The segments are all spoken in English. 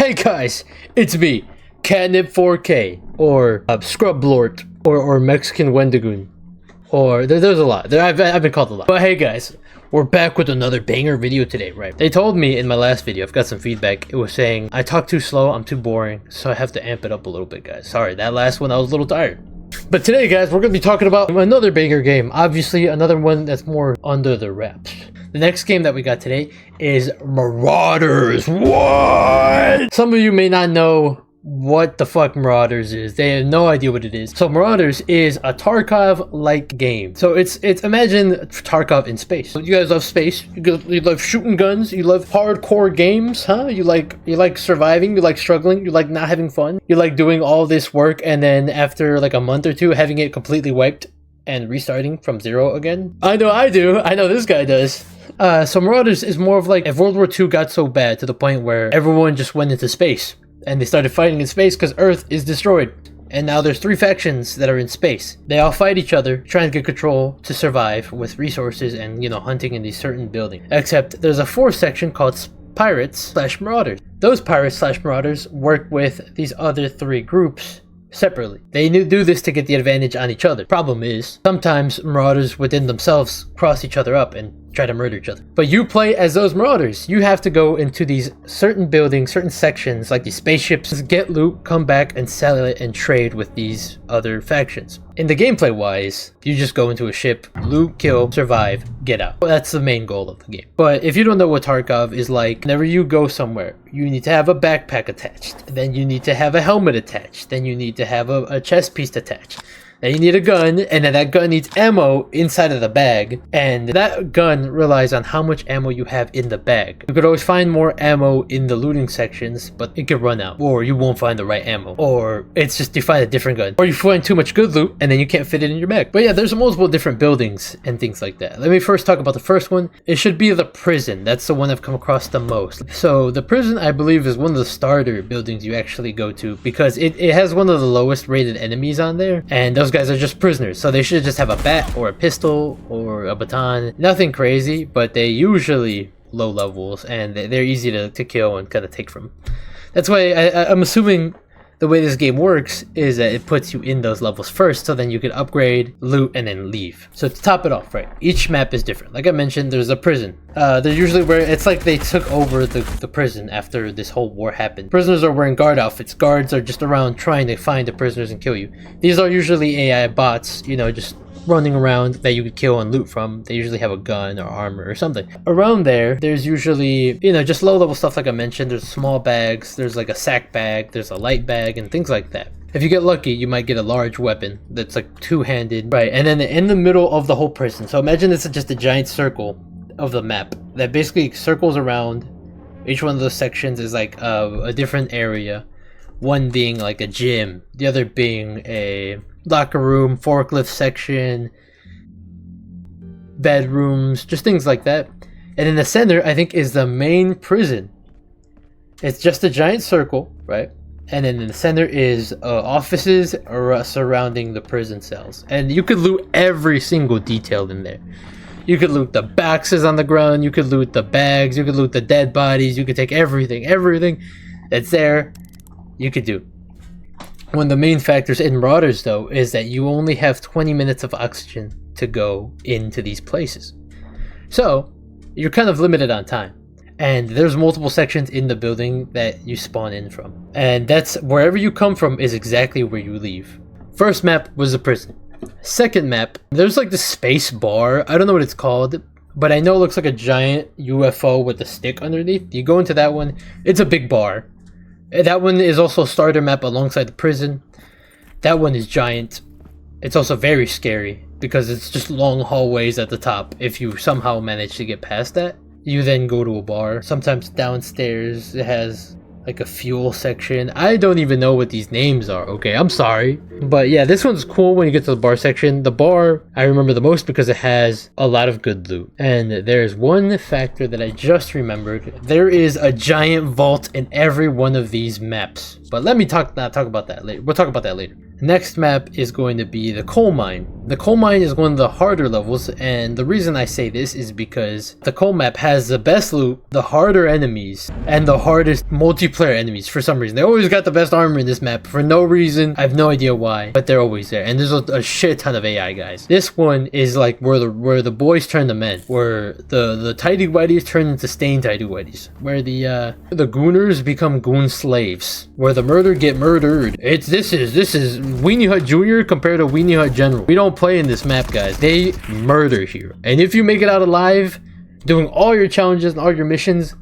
Hey guys, it's me, Catnip 4K, or Scrub Lord, or Mexican Wendigoon, or there's a lot. I've been called a lot. But hey guys, we're back with another banger video today, right? They told me in my last video, I've got some feedback, it was saying I talk too slow, I'm too boring, so I have to amp it up a little bit, guys. Sorry, that last one I was a little tired. But today, guys, we're going to be talking about another banger game. Obviously, another one that's more under the wraps. The next game that we got today is Marauders. What? Some of you may not know what the fuck Marauders is. They have no idea what it is. So Marauders is a Tarkov-like game. So it's imagine Tarkov in space. You guys love space. You love shooting guns. You love hardcore games, huh? You like surviving. You like struggling. You like not having fun. You like doing all this work and then after like a month or two having it completely wiped and restarting from zero again. I know I do. I know this guy does. So Marauders is more of like if World War II got so bad to the point where everyone just went into space. And they started fighting in space because Earth is destroyed. And now there's 3 factions that are in space. They all fight each other, trying to get control to survive with resources and, you know, hunting in these certain buildings. Except there's a 4th section called Pirates/Marauders. Those Pirates/Marauders work with these other 3 groups separately. They do this to get the advantage on each other. Problem is, sometimes Marauders within themselves cross each other up and try to murder each other. But you play as those Marauders. You have to go into these certain buildings, certain sections, like these spaceships, get loot, come back and sell it and trade with these other factions. In the gameplay wise, you just go into a ship, loot, kill, survive, get out. Well, that's the main goal of the game. But if you don't know what Tarkov is like, whenever you go somewhere, you need to have a backpack attached. Then you need to have a helmet attached. Then you need to have a chest piece attached. Then you need a gun, and then that gun needs ammo inside of the bag, and that gun relies on how much ammo you have in the bag. You could always find more ammo in the looting sections, but it could run out, or you won't find the right ammo, or it's just you find a different gun, or you find too much good loot, and then you can't fit it in your bag. But yeah, there's multiple different buildings and things like that. Let me first talk about the first one. It should be the prison. That's the one I've come across the most. So the prison, I believe, is one of the starter buildings you actually go to, because it has one of the lowest rated enemies on there, and those guys are just prisoners, so they should just have a bat or a pistol or a baton. Nothing crazy, but they usually low levels and they're easy to kill and kind of take from. That's why I'm assuming the way this game works is that it puts you in those levels first, so then you can upgrade, loot, and then leave. So to top it off, right, each map is different. Like I mentioned, there's a prison. They're usually where it's like they took over the prison after this whole war happened. Prisoners are wearing guard outfits. Guards are just around trying to find the prisoners and kill you. These are usually AI bots, you know, just running around that you could kill and loot from. They usually have a gun or armor or something. Around there's usually, you know, just low level stuff like I mentioned. There's small bags, there's like a sack bag, there's a light bag and things like that. If you get lucky, you might get a large weapon that's like 2-handed, right? And then in the middle of the whole prison, so imagine it's just a giant circle of the map that basically circles around. Each one of those sections is like a different area. One being like a gym, the other being a locker room, forklift section, bedrooms, just things like that. And in the center, I think, is the main prison. It's just a giant circle, right? And then in the center is offices surrounding the prison cells. And you could loot every single detail in there. You could loot the boxes on the ground, you could loot the bags, you could loot the dead bodies, you could take everything that's there, you could do. One of the main factors in Marauders, though, is that you only have 20 minutes of oxygen to go into these places. So, you're kind of limited on time. And there's multiple sections in the building that you spawn in from. And that's wherever you come from is exactly where you leave. First map was the prison. Second map, there's like the space bar. I don't know what it's called, but I know it looks like a giant UFO with a stick underneath. You go into that one, it's a big bar. That one is also a starter map alongside the prison. That one is giant. It's also very scary because it's just long hallways at the top. If you somehow manage to get past that, you then go to a bar. Sometimes downstairs it has like a fuel section. I don't even know what these names are, okay? I'm sorry. But yeah, this one's cool when you get to the bar section. The bar, I remember the most because it has a lot of good loot. And there's one factor that I just remembered. There is a giant vault in every one of these maps. But let me not talk about that later. We'll talk about that later. The next map is going to be the coal mine. The coal mine is one of the harder levels, and the reason I say this is because the coal map has the best loot, the harder enemies, and the hardest multiplayer enemies for some reason. They always got the best armor in this map for no reason. I have no idea why, but they're always there. And there's a shit ton of AI guys. This one is like where the boys turn to men, where the tidy whiteys turn into stained tidy whiteys, where the gooners become goon slaves, where the murder get murdered. This is Weenie Hut Jr. compared to Weenie Hut General. We don't play in this map, guys. They murder here, and if you make it out alive doing all your challenges and all your missions,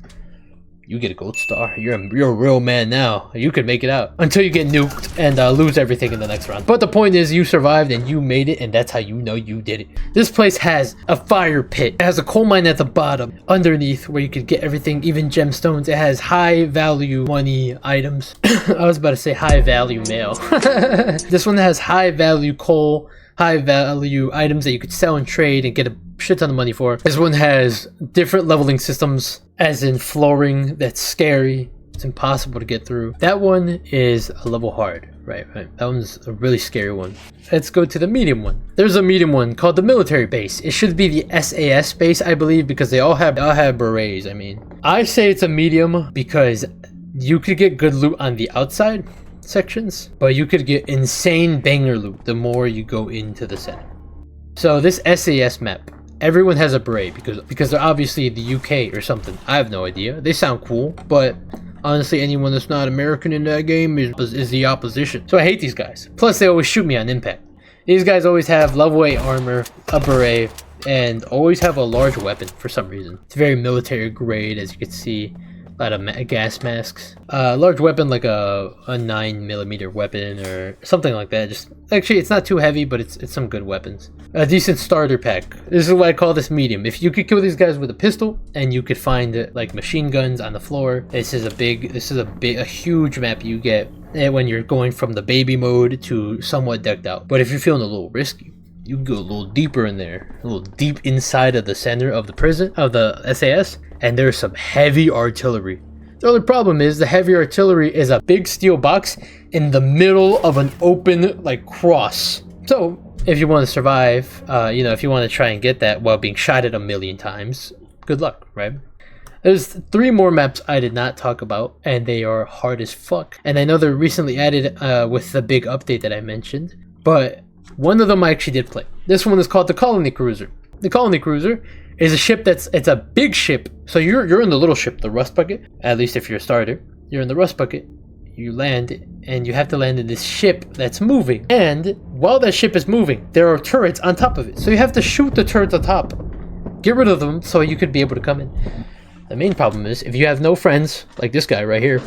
you get a gold star. You're a real man now. You could make it out until you get nuked and lose everything in the next round. But the point is, you survived and you made it, and that's how you know you did it. This place has a fire pit. It has a coal mine at the bottom underneath where you could get everything, even gemstones. It has high value money items. I was about to say high value mail. This one has high value coal, high value items that you could sell and trade and get a shit ton of money for. This one has different leveling systems, as in flooring that's scary. It's impossible to get through. That one is a level hard, right? That one's a really scary one. Let's go to the medium one. There's a medium one called the military base. It should be the SAS base, I believe, because they all have berets. I mean, I say it's a medium because you could get good loot on the outside sections, but you could get insane banger loot the more you go into the center. So this SAS map, everyone has a beret because they're obviously the UK or something. I have no idea. They sound cool, but honestly, anyone that's not American in that game is the opposition. So I hate these guys. Plus, they always shoot me on impact. These guys always have level 8 armor, a beret, and always have a large weapon for some reason. It's very military grade, as you can see. A lot of gas masks. Large weapon like a 9mm weapon or something like that. Just actually, it's not too heavy, but it's some good weapons. A decent starter pack. This is why I call this medium. If you could kill these guys with a pistol and you could find like machine guns on the floor, this is a huge map you get when you're going from the baby mode to somewhat decked out. But if you're feeling a little risky, you can go a little deeper in there, a little deep inside of the center of the prison of the SAS, and there's some heavy artillery. The only problem is the heavy artillery is a big steel box in the middle of an open like cross. So if you want to survive, if you want to try and get that while being shot at a million times, good luck, right? There's 3 more maps I did not talk about, and they are hard as fuck. And I know they're recently added with the big update that I mentioned, but one of them I actually did play. This one is called the Colony Cruiser. The Colony Cruiser is a ship it's a big ship. So you're in the little ship, the Rust Bucket. At least if you're a starter, you're in the Rust Bucket. You land, and you have to land in this ship that's moving. And while that ship is moving, there are turrets on top of it. So you have to shoot the turrets on top. Get rid of them so you could be able to come in. The main problem is, if you have no friends, like this guy right here,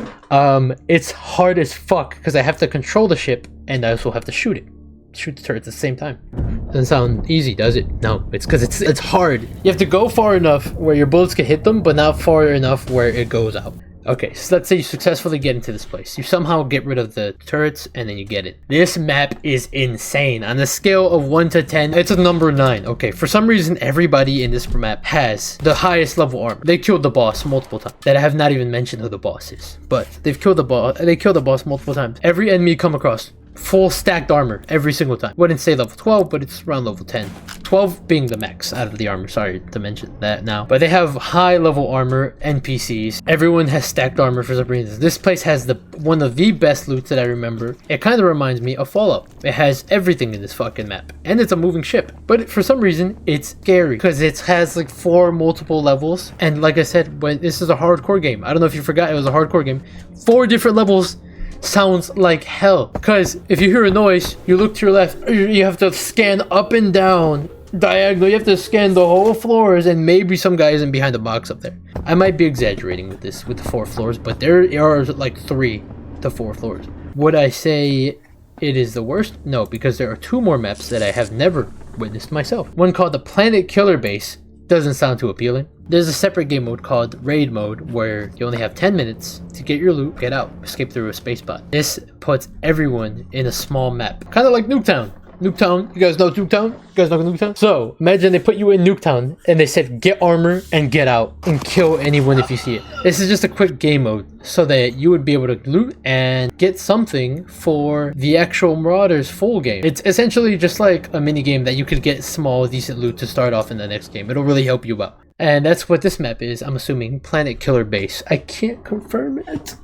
it's hard as fuck because I have to control the ship and I also have to shoot it. Shoot the turrets at the same time. Doesn't sound easy, does it? No, it's because it's hard. You have to go far enough where your bullets can hit them, but not far enough where it goes out. Okay, so let's say you successfully get into this place. You somehow get rid of the turrets, and then you get it. This map is insane. On a scale of 1 to 10, it's a number 9. Okay, for some reason, everybody in this map has the highest level armor. They killed the boss multiple times. That I have not even mentioned who the boss is. But they've killed the boss. They killed the boss multiple times. Every enemy you come across, full stacked armor every single time. Wouldn't say level 12, but it's around level 10. 12 being the max out of the armor. Sorry to mention that now. But they have high level armor, NPCs. Everyone has stacked armor for some reason. This place has one of the best loots that I remember. It kind of reminds me of Fallout. It has everything in this fucking map. And it's a moving ship. But for some reason, it's scary. Because it has like 4 multiple levels. And like I said, when this is a hardcore game. I don't know if you forgot it was a hardcore game. 4 different levels. Sounds like hell, because if you hear a noise, you look to your left, you have to scan up and down diagonal. You have to scan the whole floors, and maybe some guy isn't behind the box up there. I might be exaggerating with this, with the 4 floors, but there are like 3 to 4 floors. Would I say it is the worst? No, because there are 2 more maps that I have never witnessed myself. One called the Planet Killer Base. Doesn't sound too appealing. There's a separate game mode called Raid Mode where you only have 10 minutes to get your loot, get out, escape through a space pod. This puts everyone in a small map, kind of like Nuketown. Nuketown. You guys know Nuketown? You guys know Nuketown? So, imagine they put you in Nuketown and they said get armor and get out and kill anyone if you see it. This is just a quick game mode so that you would be able to loot and get something for the actual Marauders full game. It's essentially just like a mini game that you could get small, decent loot to start off in the next game. It'll really help you out. And that's what this map is, I'm assuming. Planet Killer Base. I can't confirm it.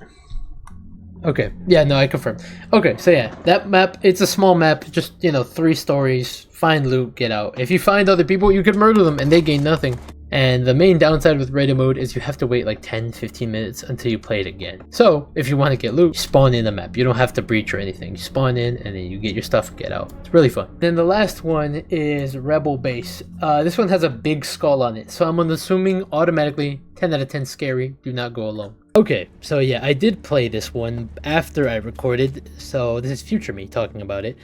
Okay, yeah, no, I confirm. Okay, so yeah, that map, it's a small map, just, you know, 3 stories, find loot, get out. If you find other people, you could murder them and they gain nothing. And the main downside with radio mode is you have to wait like 10-15 minutes until you play it again. So, if you want to get loot, spawn in the map. You don't have to breach or anything. You spawn in and then you get your stuff and get out. It's really fun. Then the last one is Rebel Base. This one has a big skull on it. So I'm assuming automatically 10 out of 10 scary. Do not go alone. Okay, so yeah, I did play this one after I recorded, so this is future me talking about it.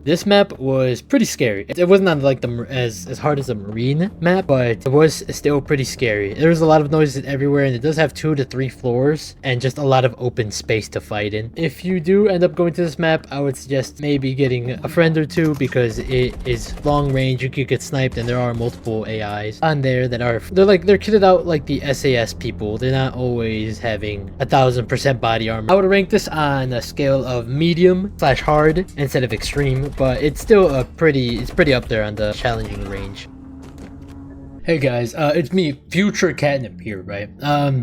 This map was pretty scary. It wasn't on like as hard as a marine map, but it was still pretty scary. There was a lot of noises everywhere, and it does have 2 to 3 floors and just a lot of open space to fight in. If you do end up going to this map, I would suggest maybe getting a friend or 2 because it is long range. You could get sniped, and there are multiple AIs on there that are they're kitted out like the SAS people. They're not always having 1000% body armor. I would rank this on a scale of medium/hard instead of extreme, but it's still it's pretty up there on the challenging range. Hey guys, it's me, Future Catnip here, right?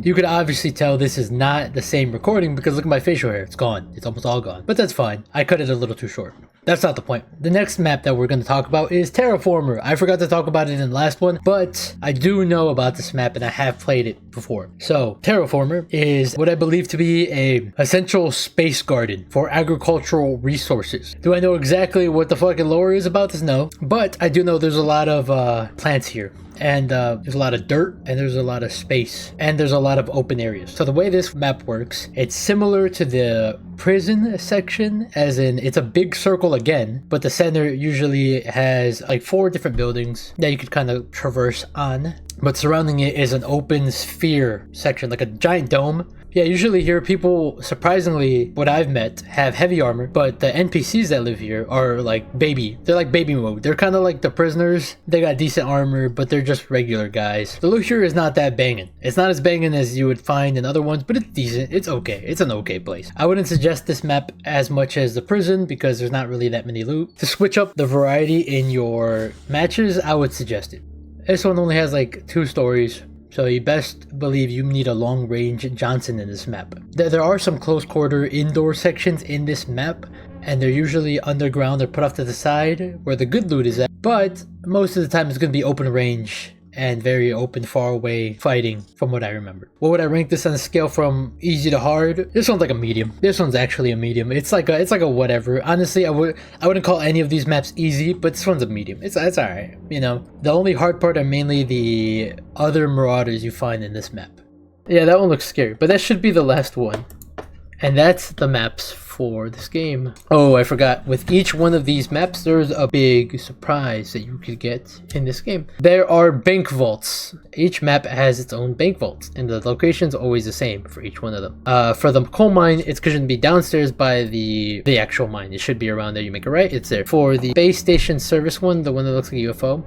You could obviously tell this is not the same recording because look at my facial hair, it's gone. It's almost all gone, but that's fine. I cut it a little too short. That's not the point. The next map that we're going to talk about is Terraformer. I forgot to talk about it in the last one, but I do know about this map and I have played it before. So, Terraformer is what I believe to be a essential space garden for agricultural resources. Do I know exactly what the fucking lore is about this? No. But I do know there's a lot of plants here. And there's a lot of dirt, and there's a lot of space, and there's a lot of open areas. So the way this map works, it's similar to the prison section, as in it's a big circle again, but the center usually has like 4 different buildings that you could kind of traverse on. But surrounding it is an open sphere section, like a giant dome. Yeah, usually here people, surprisingly, what I've met, have heavy armor, but the NPCs that live here are like baby. They're like baby mode. They're kind of like the prisoners. They got decent armor, but they're just regular guys. The loot here is not that banging. It's not as banging as you would find in other ones, but it's decent. It's okay. It's an okay place. I wouldn't suggest this map as much as the prison because there's not really that many loot. To switch up the variety in your matches, I would suggest it. This one only has like 2 stories. So you best believe you need a long-range Johnson in this map. There are some close-quarter indoor sections in this map, and they're usually underground or put off to the side where the good loot is at. But most of the time it's going to be open range and very open, far away fighting from what I remember. What would I rank this on a scale from easy to hard? This one's like a medium. This one's actually a medium. It's like a whatever. Honestly, I wouldn't call any of these maps easy, but this one's a medium. It's alright. You know, the only hard part are mainly the other Marauders you find in this map. Yeah, that one looks scary, but that should be the last one. And that's the maps for this game. Oh, I forgot. With each one of these maps, there's a big surprise that you could get in this game. There are bank vaults. Each map has its own bank vault, and the location's always the same for each one of them. For the coal mine, it's going to be downstairs by the actual mine. It should be around there. You make a right, it's there. For the base station service one, the one that looks like a UFO,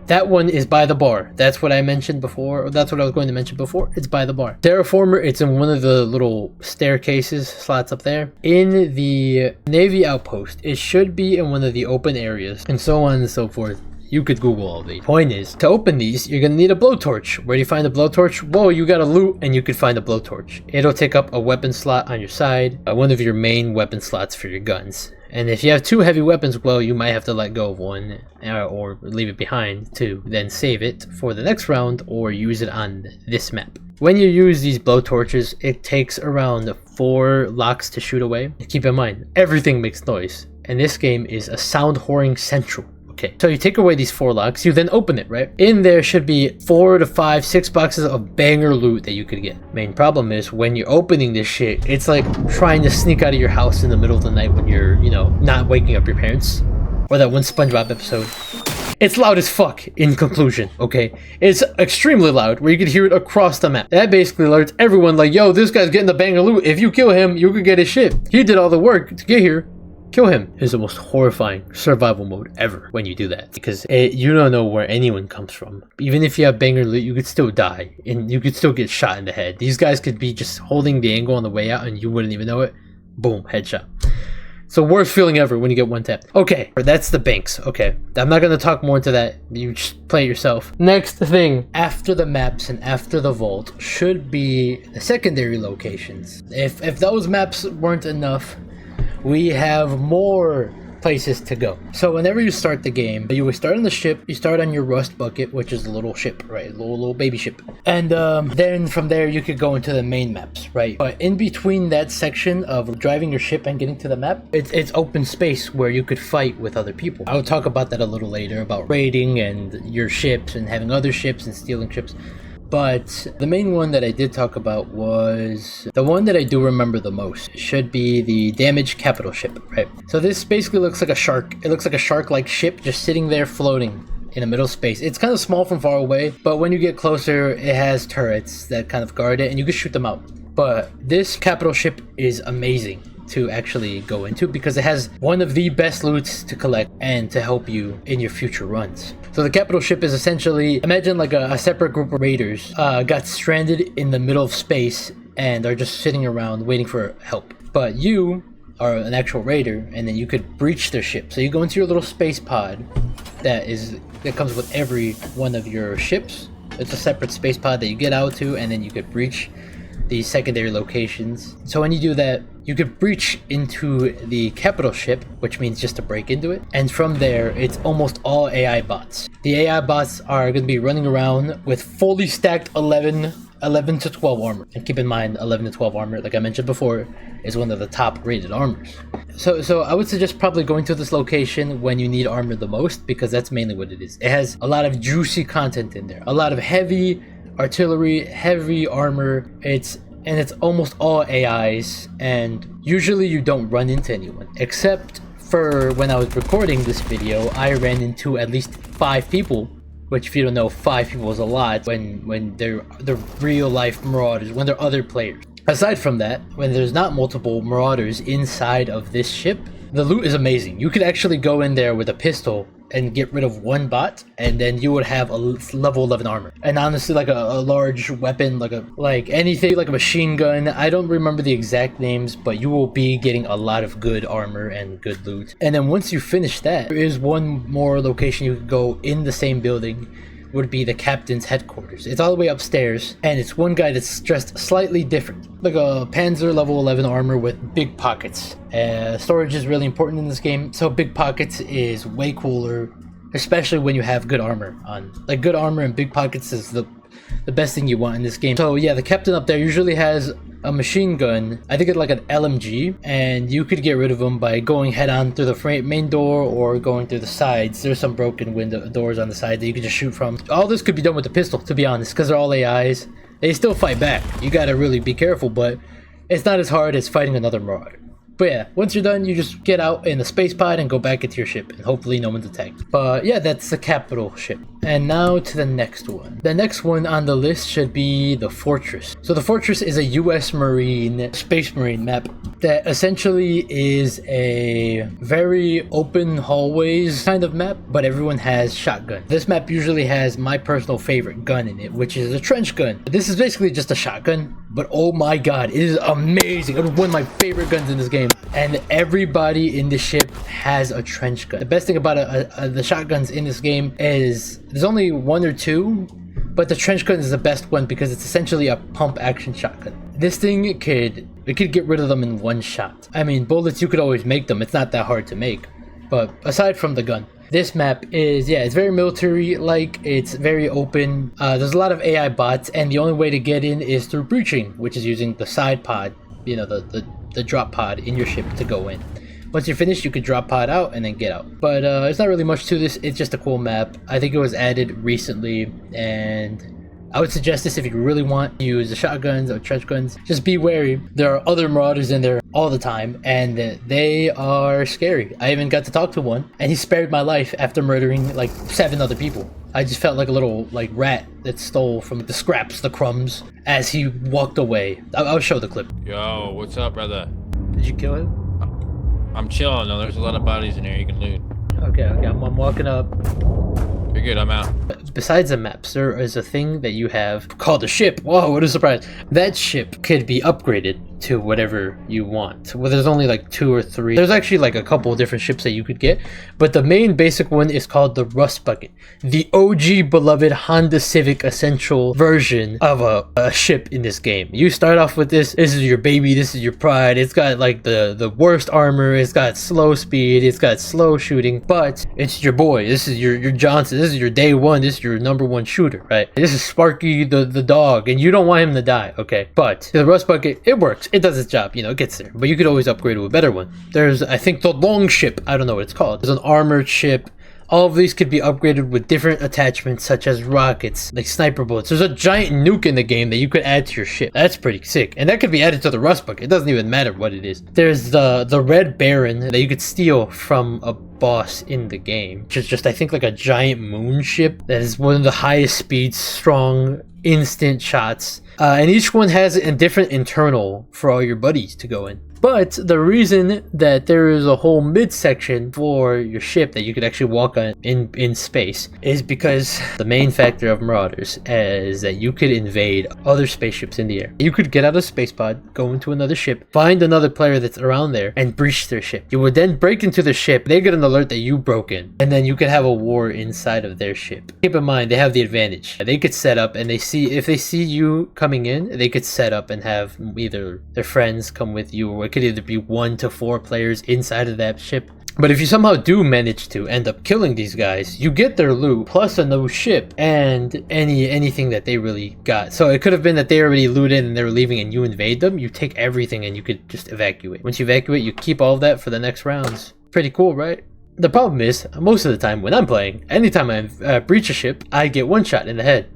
that one is by the bar. That's what I mentioned before. Or that's what I was going to mention before. It's by the bar. Terraformer, it's in one of the little staircases slots up there. In the Navy outpost, it should be in one of the open areas, and so on and so forth. You could Google all these. Point is, to open these, you're gonna need a blowtorch. Where do you find a blowtorch? Well, you gotta loot and you could find a blowtorch. It'll take up a weapon slot on your side, one of your main weapon slots for your guns. And if you have 2 heavy weapons, well, you might have to let go of one or leave it behind to then save it for the next round or use it on this map. When you use these blowtorches, it takes around 4 locks to shoot away. Keep in mind, everything makes noise, and this game is a sound whoring central. Okay, so you take away these 4 locks, you then open it, right? In there should be 4 to 5, 6 boxes of banger loot that you could get. Main problem is when you're opening this shit, it's like trying to sneak out of your house in the middle of the night when you're, you know, not waking up your parents. Or that one SpongeBob episode. It's loud as fuck, in conclusion, okay? It's extremely loud, where you could hear it across the map. That basically alerts everyone like, yo, this guy's getting the banger loot. If you kill him, you could get his shit. He did all the work to get here. Kill him is the most horrifying survival mode ever when you do that, because you don't know where anyone comes from. Even if you have banger loot, you could still die and you could still get shot in the head. These guys could be just holding the angle on the way out and you wouldn't even know it. Boom, headshot. It's the worst feeling ever when you get one tapped. Okay, that's the banks. Okay, I'm not gonna talk more into that. You just play it yourself. Next thing, after the maps and after the vault, should be the secondary locations. If those maps weren't enough, we have more places to go. So whenever you start the game, you would start on the ship. You start on your rust bucket, which is a little ship, right? Little baby ship. And then from there you could go into the main maps, right? But in between that section of driving your ship and getting to the map, it's open space where you could fight with other people. I'll talk about that a little later, about raiding and your ships and having other ships and stealing ships. But the main one that I did talk about was the one that I do remember the most. It should be the damaged capital ship, right? So this basically looks like a shark. It looks like a shark-like ship just sitting there floating in the middle of space. It's kind of small from far away, but when you get closer, it has turrets that kind of guard it and you can shoot them out. But this capital ship is amazing to actually go into because it has one of the best loots to collect and to help you in your future runs. So the capital ship is essentially, imagine like a separate group of raiders got stranded in the middle of space and are just sitting around waiting for help. But you are an actual raider and then you could breach their ship. So you go into your little space pod that comes with every one of your ships. It's a separate space pod that you get out to, and then you could breach the secondary locations. So when you do that, you could breach into the capital ship, which means just to break into it. And from there, it's almost all AI bots. The AI bots are going to be running around with fully stacked 11 to 12 armor. And keep in mind, 11 to 12 armor, like I mentioned before, is one of the top rated armors. So I would suggest probably going to this location when you need armor the most, because that's mainly what it is. It has a lot of juicy content in there. A lot of heavy artillery, heavy armor. It's almost all AIs, and usually you don't run into anyone, except for when I was recording this video, I ran into at least 5 people, which if you don't know, 5 people is a lot when they're the real life Marauders, when they're other players. Aside from that, when there's not multiple Marauders inside of this ship, the loot is amazing. You could actually go in there with a pistol and get rid of one bot, and then you would have a level 11 armor. And honestly, like a large weapon, like anything, like a machine gun. I don't remember the exact names, but you will be getting a lot of good armor and good loot. And then once you finish that, there is one more location you could go in the same building, would be the captain's headquarters. It's all the way upstairs, and it's one guy that's dressed slightly different, like a Panzer level 11 armor with big pockets. Storage is really important in this game, so big pockets is way cooler, especially when you have good armor on. Like, good armor and big pockets is the best thing you want in this game. So yeah, the captain up there usually has a machine gun, I think it's like an LMG, and you could get rid of them by going head on through the main door or going through the sides. There's some broken doors on the side that you can just shoot from. All this could be done with the pistol, to be honest, because they're all AIs. They still fight back. You gotta really be careful, but it's not as hard as fighting another Marauder. But yeah, once you're done, you just get out in the space pod and go back into your ship, and hopefully no one's attacked. But yeah, that's the capital ship. And now to the next one. The next one on the list should be the Fortress. So the Fortress is a US Space Marine map that essentially is a very open hallways kind of map, but everyone has shotgun. This map usually has my personal favorite gun in it, which is a trench gun. This is basically just a shotgun, but oh my god, it is amazing. It was one of my favorite guns in this game. And everybody in the ship has a trench gun. The best thing about the shotguns in this game is there's only 1 or 2, but the trench gun is the best one because it's essentially a pump action shotgun. This thing could get rid of them in one shot. I mean, bullets, you could always make them. It's not that hard to make. But aside from the gun, this map is, yeah, it's very military-like. It's very open. There's a lot of AI bots, and the only way to get in is through breaching, which is using the side pod, you know, the drop pod in your ship to go in. Once you're finished, you could drop pod out and then get out. But it's not really much to this. It's just a cool map. I think it was added recently, and I would suggest this if you really want to use the shotguns or trench guns. Just be wary. There are other Marauders in there all the time, and they are scary. I even got to talk to one, and he spared my life after murdering like 7 other people. I just felt like a little like rat that stole from the scraps, the crumbs, as he walked away. I'll show the clip. Yo, what's up, brother? Did you kill him? I'm chilling though. There's a lot of bodies in here you can loot. Okay, I'm walking up. You're good. I'm out. Besides the maps, there is a thing that you have called a ship. Whoa, what a surprise. That ship could be upgraded to whatever you want. Well, there's only like 2 or 3. There's actually like a couple of different ships that you could get, but the main basic one is called the Rust Bucket. The OG beloved Honda Civic Essential version of a ship in this game. You start off with this. This is your baby. This is your pride. It's got like the worst armor. It's got slow speed. It's got slow shooting, but it's your boy. This is your Johnson. This is your day one. This is your #1 shooter, right? This is Sparky the dog, and you don't want him to die, okay? But the Rust Bucket, it works. It does its job, you know, it gets there. But you could always upgrade to a better one. There's, I think, the long ship. I don't know what it's called. There's an armored ship. All of these could be upgraded with different attachments such as rockets, like sniper bullets. There's a giant nuke in the game that you could add to your ship. That's pretty sick. And that could be added to the Rust Bucket. It doesn't even matter what it is. There's the Red Baron that you could steal from a boss in the game, which is just, I think, like a giant moon ship that is one of the highest speeds, strong, instant shots. And each one has a different internal for all your buddies to go in. But the reason that there is a whole midsection for your ship that you could actually walk on in space is because the main factor of Marauders is that you could invade other spaceships in the air. You could get out of a space pod, go into another ship, find another player that's around there, and breach their ship. You would then break into the ship, they get an alert that you broke in, and then you could have a war inside of their ship. Keep in mind, they have the advantage. They could set up, and if they see you coming in, they could set up and have either their friends come with you, or it could either be 1 to 4 players inside of that ship. But if you somehow do manage to end up killing these guys, you get their loot plus a new ship and anything that they really got. So it could have been that they already looted and they were leaving and you invade them. You take everything and you could just evacuate. Once you evacuate, you keep all of that for the next rounds. Pretty cool, right? The problem is, most of the time when I'm playing, anytime I breach a ship, I get one shot in the head.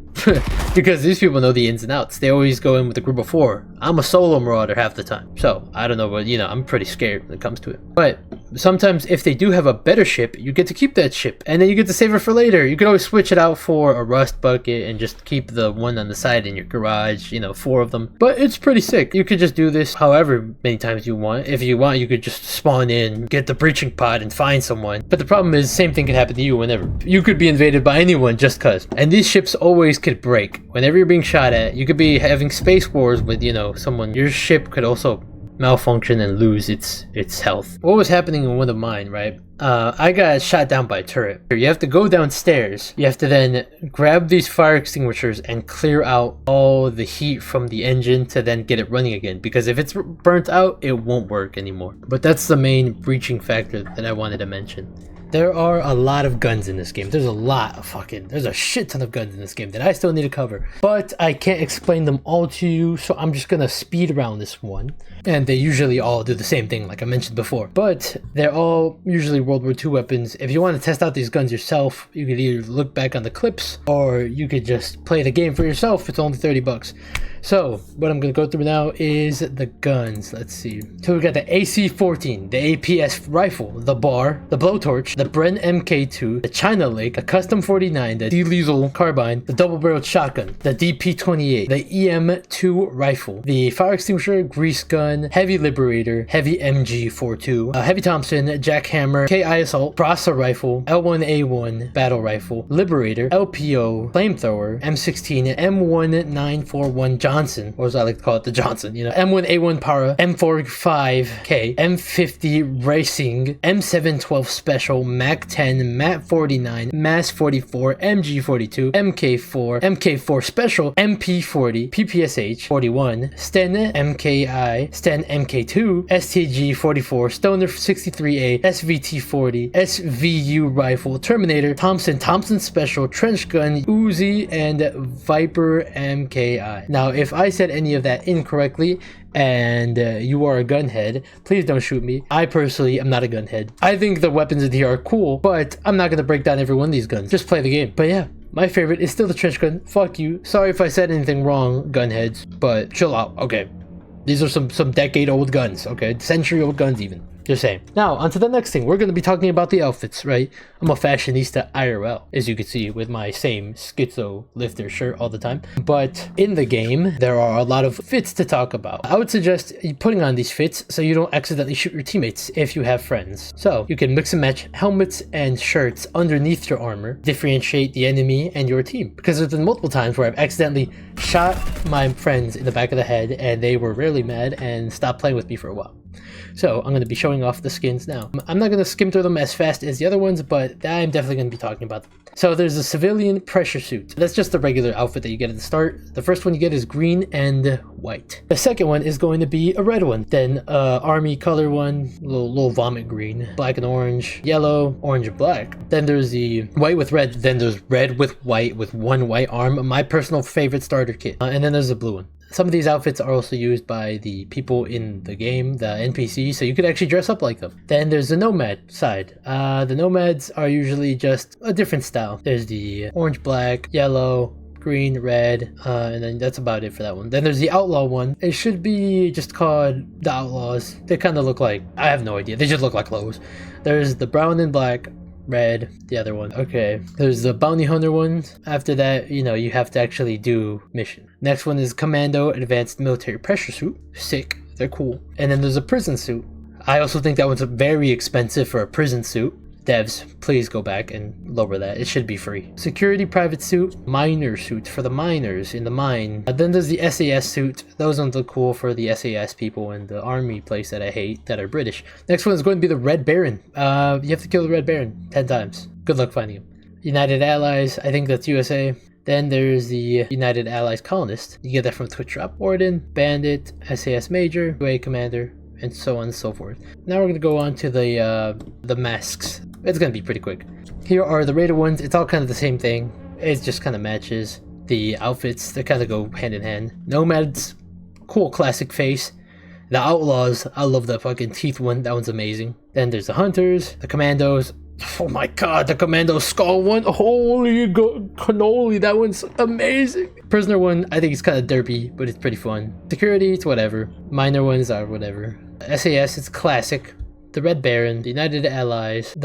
Because these people know the ins and outs. They always go in with a group of 4. I'm a solo marauder half the time. So, I don't know, but you know, I'm pretty scared when it comes to it. But sometimes if they do have a better ship, you get to keep that ship. And then you get to save it for later. You can always switch it out for a Rust Bucket and just keep the one on the side in your garage, you know, 4 of them. But it's pretty sick. You could just do this however many times you want. If you want, you could just spawn in, get the breaching pod and find someone. But the problem is, same thing can happen to you whenever. You could be invaded by anyone just cause. And these ships always could break. Whenever you're being shot at, you could be having space wars with, you know, someone. Your ship could also malfunction and lose its health. What was happening in one of mine, right? I got shot down by a turret. You have to go downstairs. You have to then grab these fire extinguishers and clear out all the heat from the engine to then get it running again. Because if it's burnt out, it won't work anymore. But that's the main breaching factor that I wanted to mention. There are a lot of guns in this game. There's a shit ton of guns in this game that I still need to cover. But I can't explain them all to you, so I'm just gonna speed around this one. And they usually all do the same thing, like I mentioned before. But they're all usually World War II weapons. If you want to test out these guns yourself, you could either look back on the clips, or you could just play the game for yourself. It's only 30 bucks. So, what I'm going to go through now is the guns. Let's see. So we got the AC-14, the APS rifle, the BAR, the blowtorch, the Bren MK2, the China Lake, the Custom 49, the D-Lethal carbine, the double-barreled shotgun, the DP28, the EM2 rifle, the fire extinguisher, grease gun, heavy liberator, heavy MG42, heavy Thompson, jackhammer, KI assault, Brasa rifle, L1A1 battle rifle, liberator, LPO, flamethrower, M16, M1941 Johnson, or as I like to call it, the Johnson, you know, M1A1 Para, M45K, M50 Racing, M712 Special, MAC-10, MAT-49, MAS-44, MG-42, MK-4, MK-4 Special, MP-40, PPSH 41, Sten MKI, Sten MK2, STG-44, Stoner 63A, SVT-40, SVU Rifle, Terminator, Thompson Special, Trench Gun, Uzi, and Viper MKI. Now, if I said any of that incorrectly, and you are a gunhead, please don't shoot me. I personally am not a gunhead. I think the weapons in here are cool, but I'm not gonna break down every one of these guns. Just play the game. But yeah, my favorite is still the trench gun. Fuck you. Sorry if I said anything wrong, gunheads, but chill out. Okay, these are some decade-old guns. Okay, century-old guns even. Just saying. Now, on to the next thing. We're going to be talking about the outfits, right? I'm a fashionista IRL, as you can see with my same schizo lifter shirt all the time. But in the game, there are a lot of fits to talk about. I would suggest putting on these fits so you don't accidentally shoot your teammates if you have friends. So you can mix and match helmets and shirts underneath your armor, differentiate the enemy and your team. Because there's been multiple times where I've accidentally shot my friends in the back of the head and they were really mad and stopped playing with me for a while. So I'm going to be showing off the skins now. I'm not going to skim through them as fast as the other ones, but I'm definitely going to be talking about them. So there's a civilian pressure suit. That's just the regular outfit that you get at the start. The first one you get is green and white. The second one is going to be a red one. Then army color one, little vomit green, black and orange, yellow, orange and black. Then there's the white with red. Then there's red with white with one white arm. My personal favorite starter kit. And then there's the blue one. Some of these outfits are also used by the people in the game, the NPCs, so you could actually dress up like them. Then there's the nomad side. The nomads are usually just a different style. There's the orange, black, yellow, green, red, and then that's about it for that one. Then there's the outlaw one. It should be just called the Outlaws. They kind of look like, I have no idea, they just look like clothes. There's the brown and black, red, the other one. Okay, there's the bounty hunter ones. After that, you know, you have to actually do mission. Next one is commando advanced military pressure suit. Sick, they're cool. And then there's a prison suit. I also think that one's very expensive for a prison suit. Devs, please go back and lower that. It should be free. Security private suit, miner suit for the miners in the mine. Then there's the SAS suit. Those ones look cool for the SAS people in the army place that I hate that are British. Next one is going to be the Red Baron. You have to kill the Red Baron 10 times. Good luck finding him. United Allies, I think that's USA. Then there's the United Allies Colonist. You get that from Twitch Drop. Warden, Bandit, SAS Major, UA Commander, and so on and so forth. Now we're going to go on to the masks. It's going to be pretty quick. Here are the rated ones. It's all kind of the same thing. It just kind of matches the outfits. They kind of go hand in hand. Nomads, cool classic face. The Outlaws, I love the fucking teeth one. That one's amazing. Then there's the Hunters, the Commandos. Oh my god, the Commando Skull one. Holy cannoli, that one's amazing. Prisoner one, I think it's kind of derpy, but it's pretty fun. Security, it's whatever. Minor ones are whatever. SAS, it's classic. The Red Baron, the United Allies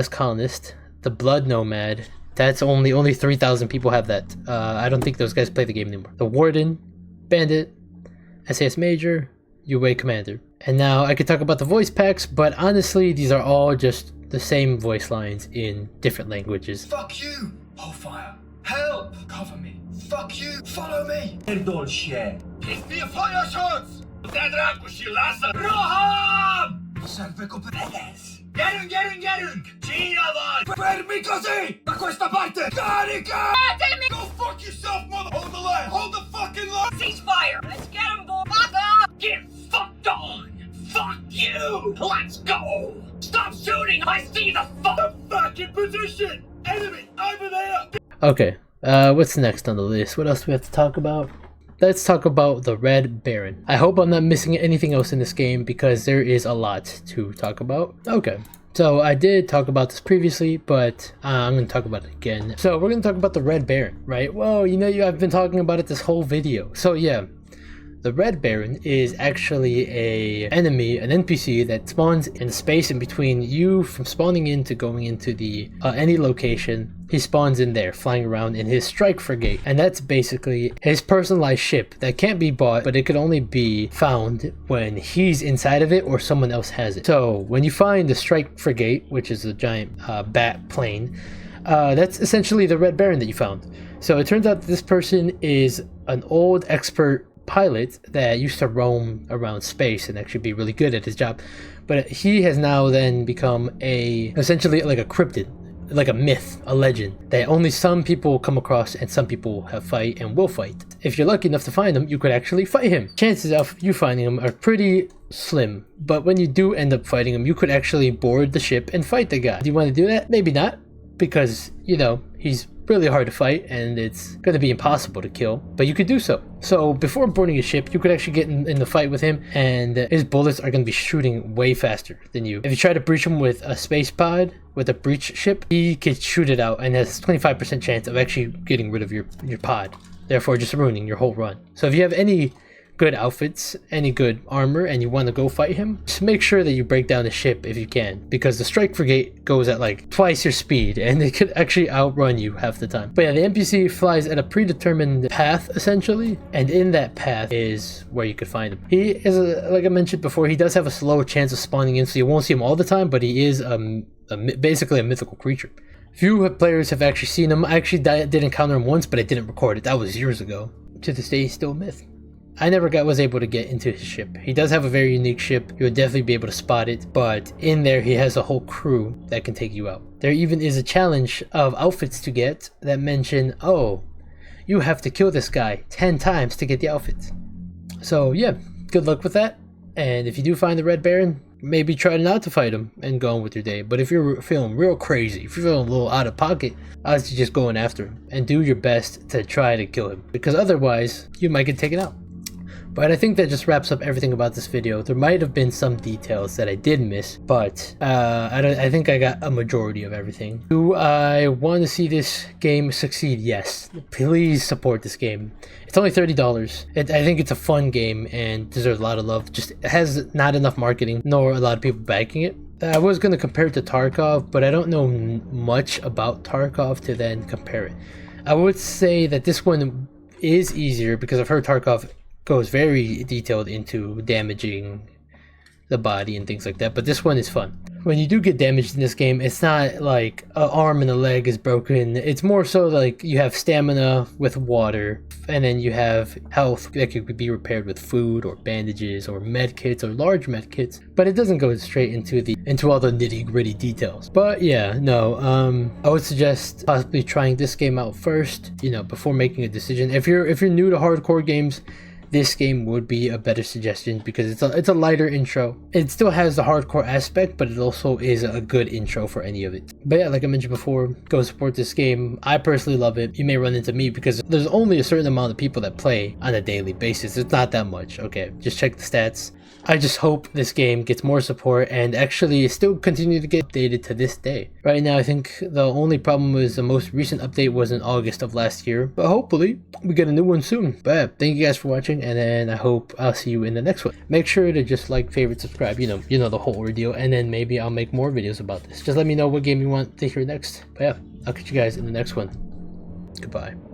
Colonist, the Blood Nomad. That's only 3,000 people have that. I don't think those guys play the game anymore. The Warden, Bandit, SAS Major, UA Commander. And now I could talk about the voice packs, but honestly, these are all just the same voice lines in different languages. Fuck you! Hellfire! Help! Cover me! Fuck you! Follow me! Pierdol. Pick me a fire shots! Rohan! Serve copetes! Gerung! Giravan! Fermi così! Da questa parte! Carica! Go fuck yourself, mother! Hold the line! Hold the fucking line! Ceasefire! Let's get him, boy! Fuck off! Get fucked on! Fuck you! Let's go! Stop shooting! I see the fucking position! Enemy over there! Okay, what's next on the list? What else do we have to talk about? Let's talk about the Red Baron. I hope I'm not missing anything else in this game because there is a lot to talk about. Okay, so I did talk about this previously, but I'm going to talk about it again. So we're going to talk about the Red Baron, right? Well, you know, I've been talking about it this whole video. So yeah, the Red Baron is actually an NPC that spawns in the space in between you from spawning in to going into the any location. He spawns in there, flying around in his strike frigate, and that's basically his personalized ship that can't be bought, but it could only be found when he's inside of it or someone else has it. So when you find the strike frigate, which is a giant bat plane, that's essentially the Red Baron that you found. So it turns out that this person is an old expert pilot that used to roam around space and actually be really good at his job, but he has now then become essentially like a cryptid, like a myth, a legend that only some people come across and some people have fight and will fight. If you're lucky enough to find him, you could actually fight him. Chances of you finding him are pretty slim, but when you do end up fighting him, you could actually board the ship and fight the guy. Do you want to do that? Maybe not, because, you know, he's really hard to fight and it's going to be impossible to kill, but you could do so. So before boarding a ship, you could actually get in the fight with him, and his bullets are going to be shooting way faster than you. If you try to breach him with a space pod, with a breach ship, he could shoot it out and has a 25% chance of actually getting rid of your pod, therefore just ruining your whole run. So if you have any good outfits, any good armor, and you want to go fight him, just make sure that you break down the ship if you can, because the strike frigate goes at like twice your speed, and it could actually outrun you half the time. But yeah, the NPC flies at a predetermined path essentially, and in that path is where you could find him. He is, like I mentioned before, he does have a slower chance of spawning in, so you won't see him all the time, but he is basically a mythical creature. Few players have actually seen him. I actually did encounter him once, but I didn't record it. That was years ago. To this day, he's still a myth. I never was able to get into his ship. He does have a very unique ship. You would definitely be able to spot it, but in there he has a whole crew that can take you out. There even is a challenge of outfits to get that mention, oh, you have to kill this guy 10 times to get the outfit. So yeah, good luck with that. And if you do find the Red Baron, maybe try not to fight him and go on with your day. But if you're feeling real crazy, if you're feeling a little out of pocket, I would suggest going after him and do your best to try to kill him, because otherwise you might get taken out. But I think that just wraps up everything about this video. There might have been some details that I did miss, but I think I got a majority of everything. Do I want to see this game succeed? Yes. Please support this game. It's only $30. I think it's a fun game and deserves a lot of love. Just it has not enough marketing, nor a lot of people backing it. I was going to compare it to Tarkov, but I don't know much about Tarkov to then compare it. I would say that this one is easier because I've heard Tarkov goes very detailed into damaging the body and things like that, but this one is fun. When you do get damaged in this game, it's not like an arm and a leg is broken. It's more so like you have stamina with water, and then you have health that could be repaired with food or bandages or med kits or large med kits, but it doesn't go straight into all the nitty-gritty details. But yeah, no, I would suggest possibly trying this game out first, you know, before making a decision. If you're new to hardcore games, this game would be a better suggestion because it's a lighter intro. It still has the hardcore aspect, but it also is a good intro for any of it. But yeah, like I mentioned before, go support this game. I personally love it. You may run into me because there's only a certain amount of people that play on a daily basis. It's not that much. Okay, just check the stats. I just hope this game gets more support and actually still continue to get updated to this day. Right now, I think the only problem was the most recent update was in August of last year, but hopefully we get a new one soon. But yeah, thank you guys for watching, and then I hope I'll see you in the next one. Make sure to just like, favorite, subscribe, you know the whole ordeal, and then maybe I'll make more videos about this. Just let me know what game you want to hear next. But yeah, I'll catch you guys in the next one. Goodbye.